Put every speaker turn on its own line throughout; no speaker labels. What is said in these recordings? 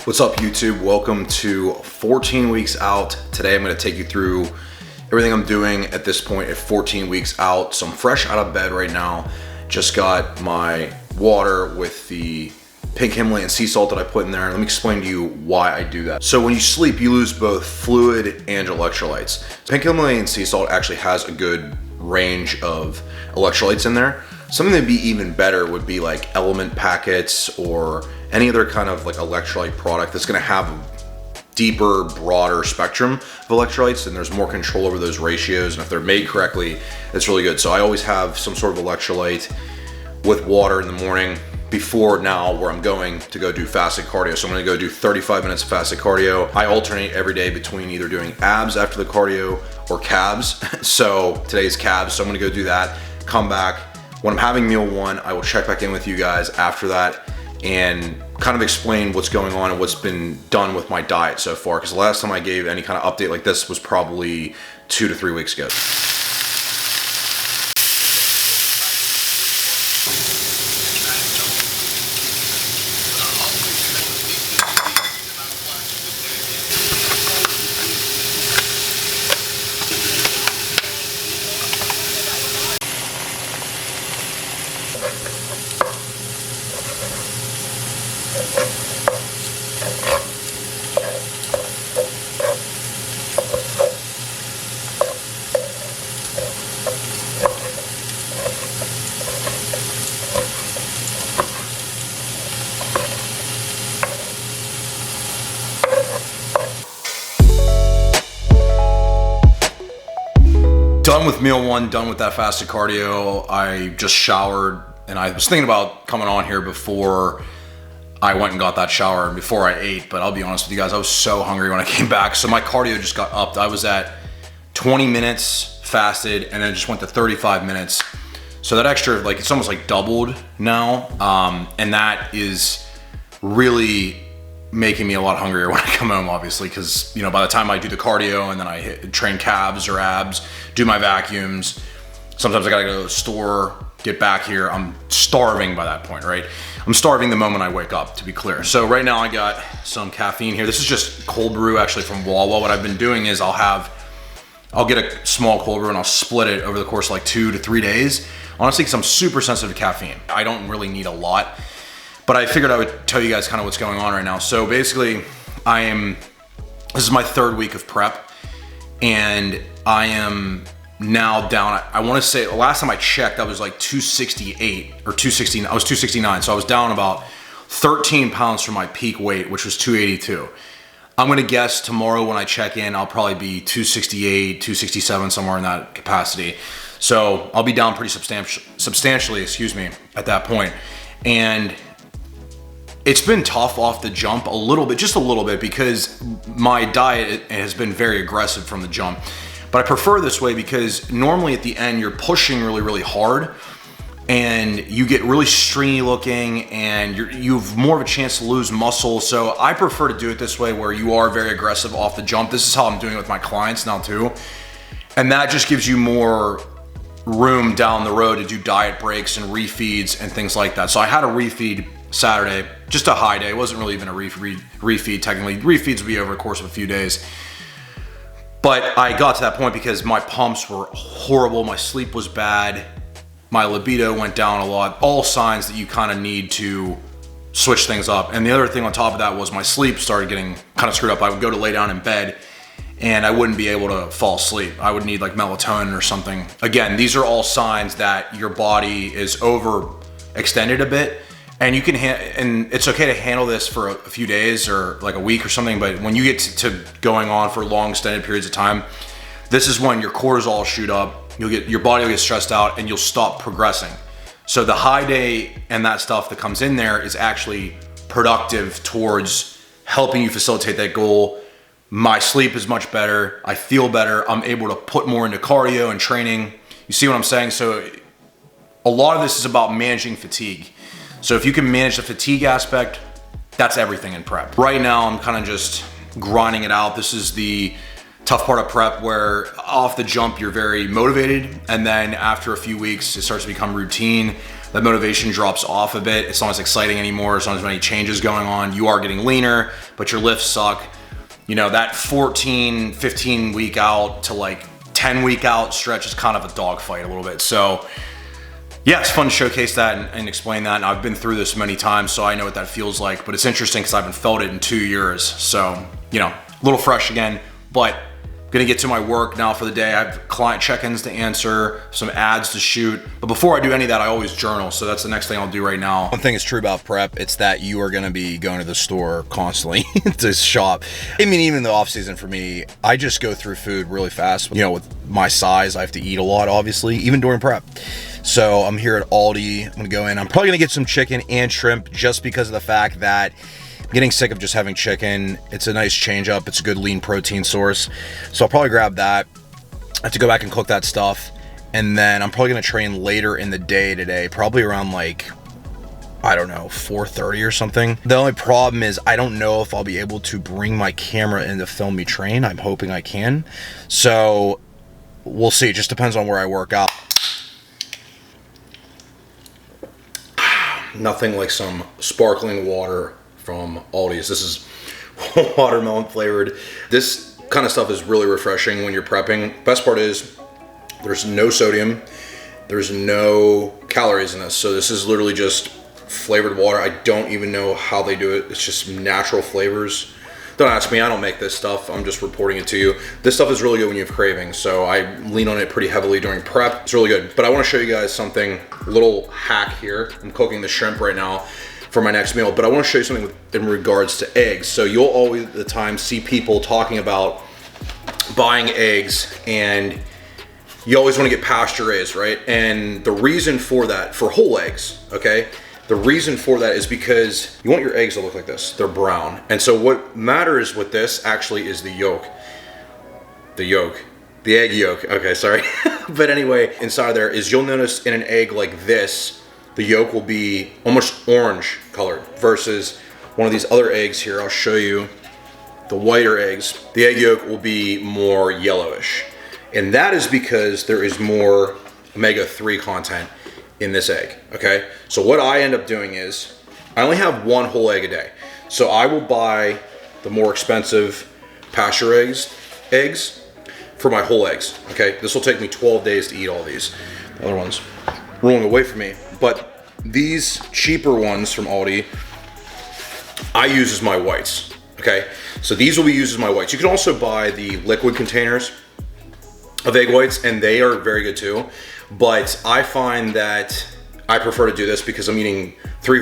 What's up, YouTube? Welcome to 14 weeks out. Today I'm going to take you through everything I'm doing at this point at 14 weeks out. So I'm fresh out of bed right now. Just got my water with the pink Himalayan sea salt that I put in there. Let me explain to you why I do that. So when you sleep, you lose both fluid and electrolytes. Pink Himalayan sea salt actually has a good range of electrolytes in there. Something that'd be even better would be like element packets or any other kind of like electrolyte product that's gonna have a deeper, broader spectrum of electrolytes, and there's more control over those ratios, and if they're made correctly, it's really good. So I always have some sort of electrolyte with water in the morning before now where I'm going to go do fasted cardio. So I'm gonna go do 35 minutes of fasted cardio. I alternate every day between either doing abs after the cardio or calves. So today's calves, so I'm gonna go do that, come back. When I'm having meal one, I will check back in with you guys after that and kind of explain what's going on and what's been done with my diet so far. Because the last time I gave any kind of update like this was probably 2 to 3 weeks ago. Done with meal one, done with that fasted cardio. I just showered, and I was thinking about coming on here before I went and got that shower and before I ate, but I'll be honest with you guys, I was so hungry when I came back, so my cardio just got upped. I was at 20 minutes fasted, and then it just went to 35 minutes. So that extra, like, it's almost like doubled now, and that is really making me a lot hungrier when I come home, obviously, because, you know, by the time I do the cardio and then I train calves or abs, do my vacuums, sometimes I gotta go to the store, get back here, I'm starving by that point, right? I'm starving the moment I wake up, to be clear. So right now I got some caffeine here. This is just cold brew actually from Wawa. What I've been doing is I'll get a small cold brew and I'll split it over the course of like 2 to 3 days. Honestly, because I'm super sensitive to caffeine. I don't really need a lot. But I figured I would tell you guys kind of what's going on right now. So basically, this is my 3rd week of prep, and I am now down, I wanna say, the last time I checked, I was like 268 or 269, I was 269. So I was down about 13 pounds from my peak weight, which was 282. I'm gonna guess tomorrow when I check in, I'll probably be 268, 267, somewhere in that capacity. So I'll be down pretty substantially, excuse me, at that point. And it's been tough off the jump a little bit, just a little bit, because my diet has been very aggressive from the jump. But I prefer this way because normally at the end, you're pushing really, really hard and you get really stringy looking and you have more of a chance to lose muscle. So I prefer to do it this way where you are very aggressive off the jump. This is how I'm doing it with my clients now too. And that just gives you more room down the road to do diet breaks and refeeds and things like that. So I had a refeed Saturday, just a high day. It wasn't really even a refeed technically. Refeeds would be over the course of a few days. But I got to that point because my pumps were horrible. My sleep was bad. My libido went down a lot. All signs that you kind of need to switch things up. And the other thing on top of that was my sleep started getting kind of screwed up. I would go to lay down in bed and I wouldn't be able to fall asleep. I would need like melatonin or something. Again, these are all signs that your body is overextended a bit. And you can, and it's okay to handle this for a few days or like a week or something, but when you get to going on for long extended periods of time, this is when your cortisol will shoot up, your body will get stressed out and you'll stop progressing. So the high day and that stuff that comes in there is actually productive towards helping you facilitate that goal. My sleep is much better. I feel better. I'm able to put more into cardio and training. You see what I'm saying? So a lot of this is about managing fatigue. So if you can manage the fatigue aspect, that's everything in prep. Right now, I'm kind of just grinding it out. This is the tough part of prep where off the jump, you're very motivated. And then after a few weeks, it starts to become routine. that motivation drops off a bit. It's not as exciting anymore. It's not as many changes going on. You are getting leaner, but your lifts suck. You know, that 14, 15 week out to like 10 week out stretch is kind of a dogfight a little bit. So yeah, it's fun to showcase that and explain that. And I've been through this many times, so I know what that feels like, but it's interesting because I haven't felt it in 2 years. So, you know, a little fresh again, but gonna get to my work now for the day. I have client check-ins to answer, some ads to shoot. But before I do any of that, I always journal. So that's the next thing I'll do right now. One thing is true about prep, it's that you are gonna be going to the store constantly to shop. I mean, even the off season for me, I just go through food really fast. You know, with my size, I have to eat a lot, obviously, even during prep. So I'm here at Aldi, I'm gonna go in. I'm probably gonna get some chicken and shrimp just because of the fact that I'm getting sick of just having chicken. It's a nice change up. It's a good lean protein source. So I'll probably grab that. I have to go back and cook that stuff. And then I'm probably gonna train later in the day today, probably around like, I don't know, 4:30 or something. The only problem is I don't know if I'll be able to bring my camera in to film me train. I'm hoping I can. So we'll see. It just depends on where I work out. Nothing like some sparkling water from Aldi's. This is watermelon flavored. This kind of stuff is really refreshing when you're prepping. Best part is there's no sodium, there's no calories in this. So this is literally just flavored water. I don't even know how they do it. It's just natural flavors. Don't ask me, I don't make this stuff. I'm just reporting it to you. This stuff is really good when you have cravings. So I lean on it pretty heavily during prep. It's really good. But I want to show you guys something, a little hack here. I'm cooking the shrimp right now for my next meal, but I want to show you something in regards to eggs. So you'll always at the time see people talking about buying eggs, and you always want to get pasture raised, right? And the reason for that, for whole eggs, okay? The reason for that is because you want your eggs to look like this. They're brown. And so what matters with this actually is the yolk. The egg yolk. Okay, sorry. But anyway, inside there is, you'll notice in an egg like this, the yolk will be almost orange colored versus one of these other eggs here. I'll show you the whiter eggs. The egg yolk will be more yellowish. And that is because there is more omega-3 content in this egg, okay? So what I end up doing is, I only have one whole egg a day. So I will buy the more expensive pasture eggs for my whole eggs, okay? This will take me 12 days to eat all these. The other ones rolling away from me. But these cheaper ones from Aldi, I use as my whites, okay? So these will be used as my whites. You can also buy the liquid containers of egg whites, and they are very good too. But I find that I prefer to do this because I'm eating 3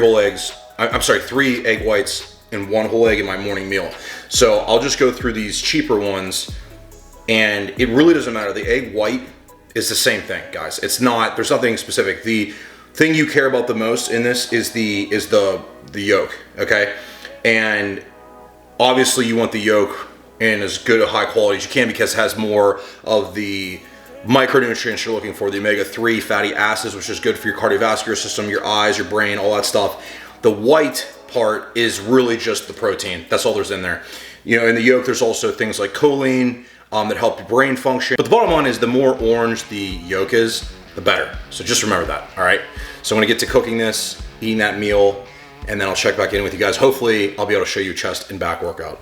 egg whites and 1 whole egg in my morning meal. So I'll just go through these cheaper ones, and it really doesn't matter. The egg white is the same thing, guys. It's not, there's nothing specific. The thing you care about the most in this is the yolk, okay? And obviously you want the yolk in as good a high quality as you can because it has more of the micronutrients you're looking for, the omega-3 fatty acids, which is good for your cardiovascular system, your eyes, your brain, all that stuff. The white part is really just the protein. That's all there's in there. You know, in the yolk, there's also things like choline that help your brain function. But the bottom line is, the more orange the yolk is, the better. So just remember that, all right? So I'm gonna get to cooking this, eating that meal, and then I'll check back in with you guys. Hopefully, I'll be able to show you chest and back workout.